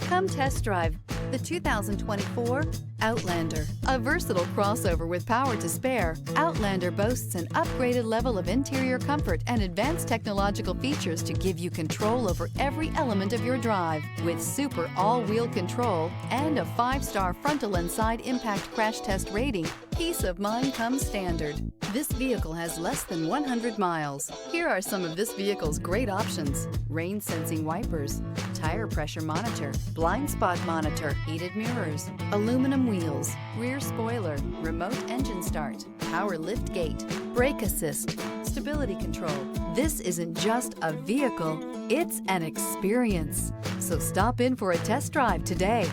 Come test drive the 2024 Outlander. A versatile crossover with power to spare, Outlander boasts an upgraded level of interior comfort and advanced technological features to give you control over every element of your drive. With super all-wheel control and a 5-star frontal and side impact crash test rating, peace of mind comes standard. This vehicle has less than 100 miles. Here are some of this vehicle's great options: rain sensing wipers, tire pressure monitor, blind spot monitor, heated mirrors, aluminum wheels, rear spoiler, remote engine start, power lift gate, brake assist, stability control. This isn't just a vehicle, it's an experience. So stop in for a test drive today.